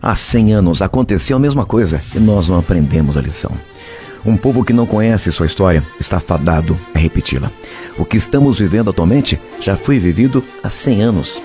Há 100 anos aconteceu a mesma coisa e nós não aprendemos a lição. Um povo que não conhece sua história está fadado a repeti-la. O que estamos vivendo atualmente já foi vivido há 100 anos.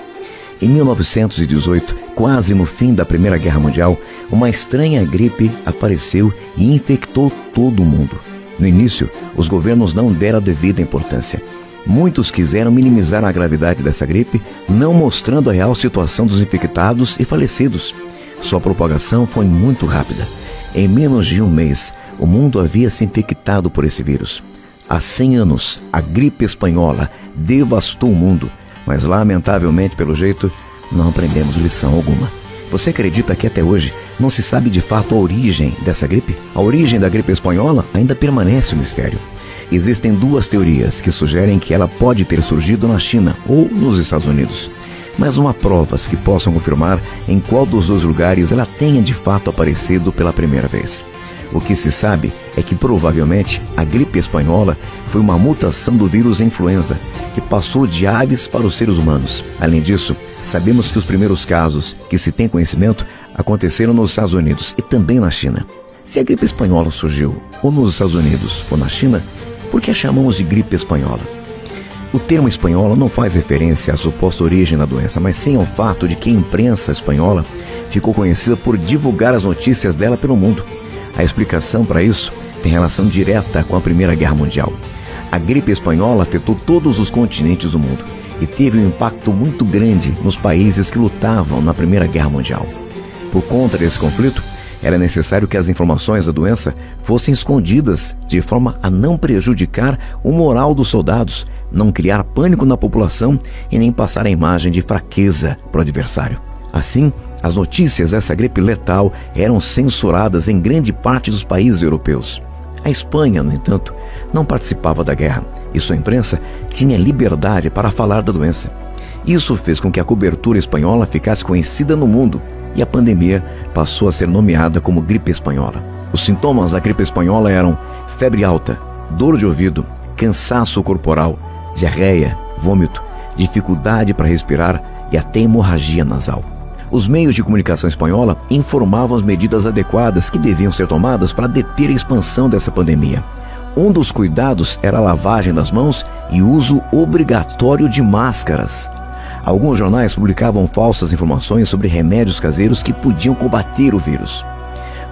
Em 1918, quase no fim da Primeira Guerra Mundial, uma estranha gripe apareceu e infectou todo o mundo. No início, os governos não deram a devida importância. Muitos quiseram minimizar a gravidade dessa gripe, não mostrando a real situação dos infectados e falecidos. Sua propagação foi muito rápida. Em menos de um mês, o mundo havia se infectado por esse vírus. Há 100 anos, a gripe espanhola devastou o mundo, mas lamentavelmente, pelo jeito, não aprendemos lição alguma. Você acredita que até hoje não se sabe de fato a origem dessa gripe? A origem da gripe espanhola ainda permanece um mistério. Existem duas teorias que sugerem que ela pode ter surgido na China ou nos Estados Unidos, mas não há provas que possam confirmar em qual dos dois lugares ela tenha de fato aparecido pela primeira vez. O que se sabe é que provavelmente a gripe espanhola foi uma mutação do vírus influenza, que passou de aves para os seres humanos. Além disso, sabemos que os primeiros casos que se tem conhecimento aconteceram nos Estados Unidos e também na China. Se a gripe espanhola surgiu ou nos Estados Unidos ou na China, por que a chamamos de gripe espanhola? O termo espanhola não faz referência à suposta origem da doença, mas sim ao fato de que a imprensa espanhola ficou conhecida por divulgar as notícias dela pelo mundo. A explicação para isso tem relação direta com a Primeira Guerra Mundial. A gripe espanhola afetou todos os continentes do mundo e teve um impacto muito grande nos países que lutavam na Primeira Guerra Mundial. Por conta desse conflito, era necessário que as informações da doença fossem escondidas de forma a não prejudicar o moral dos soldados, não criar pânico na população e nem passar a imagem de fraqueza para o adversário. Assim, as notícias dessa gripe letal eram censuradas em grande parte dos países europeus. A Espanha, no entanto, não participava da guerra e sua imprensa tinha liberdade para falar da doença. Isso fez com que a cobertura espanhola ficasse conhecida no mundo e a pandemia passou a ser nomeada como gripe espanhola. Os sintomas da gripe espanhola eram febre alta, dor de ouvido, cansaço corporal, diarreia, vômito, dificuldade para respirar e até hemorragia nasal. Os meios de comunicação espanhola informavam as medidas adequadas que deviam ser tomadas para deter a expansão dessa pandemia. Um dos cuidados era a lavagem das mãos e o uso obrigatório de máscaras. Alguns jornais publicavam falsas informações sobre remédios caseiros que podiam combater o vírus.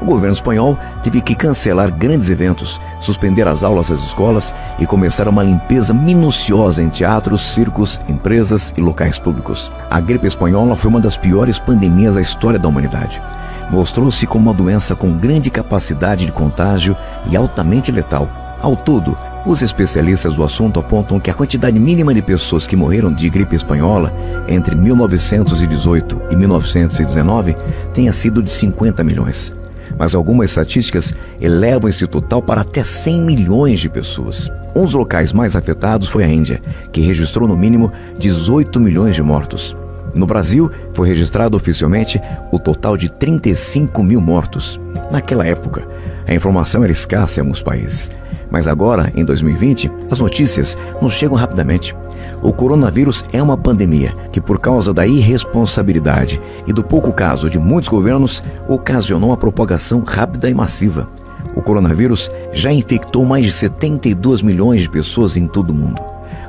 O governo espanhol teve que cancelar grandes eventos, suspender as aulas das escolas e começar uma limpeza minuciosa em teatros, circos, empresas e locais públicos. A gripe espanhola foi uma das piores pandemias da história da humanidade. Mostrou-se como uma doença com grande capacidade de contágio e altamente letal. Ao todo, os especialistas do assunto apontam que a quantidade mínima de pessoas que morreram de gripe espanhola entre 1918 e 1919 tenha sido de 50 milhões. Mas algumas estatísticas elevam esse total para até 100 milhões de pessoas. Um dos locais mais afetados foi a Índia, que registrou no mínimo 18 milhões de mortos. No Brasil, foi registrado oficialmente o total de 35 mil mortos. Naquela época, a informação era escassa em alguns países. Mas agora, em 2020, as notícias nos chegam rapidamente. O coronavírus é uma pandemia que, por causa da irresponsabilidade e do pouco caso de muitos governos, ocasionou uma propagação rápida e massiva. O coronavírus já infectou mais de 72 milhões de pessoas em todo o mundo.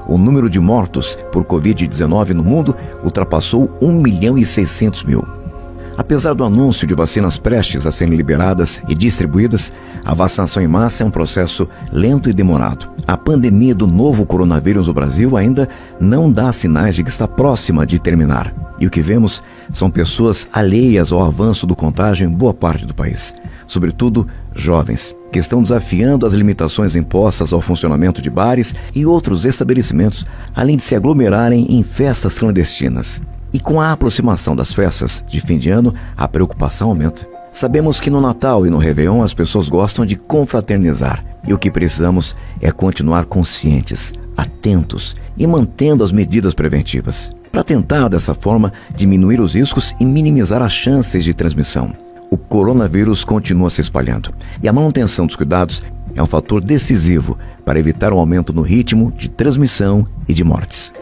O número de mortos por Covid-19 no mundo ultrapassou 1.600.000. Apesar do anúncio de vacinas prestes a serem liberadas e distribuídas, a vacinação em massa é um processo lento e demorado. A pandemia do novo coronavírus no Brasil ainda não dá sinais de que está próxima de terminar. E o que vemos são pessoas alheias ao avanço do contágio em boa parte do país. Sobretudo, jovens, que estão desafiando as limitações impostas ao funcionamento de bares e outros estabelecimentos, além de se aglomerarem em festas clandestinas. E com a aproximação das festas de fim de ano, a preocupação aumenta. Sabemos que no Natal e no Réveillon as pessoas gostam de confraternizar. E o que precisamos é continuar conscientes, atentos e mantendo as medidas preventivas, para tentar, dessa forma, diminuir os riscos e minimizar as chances de transmissão. O coronavírus continua se espalhando e a manutenção dos cuidados é um fator decisivo para evitar um aumento no ritmo de transmissão e de mortes.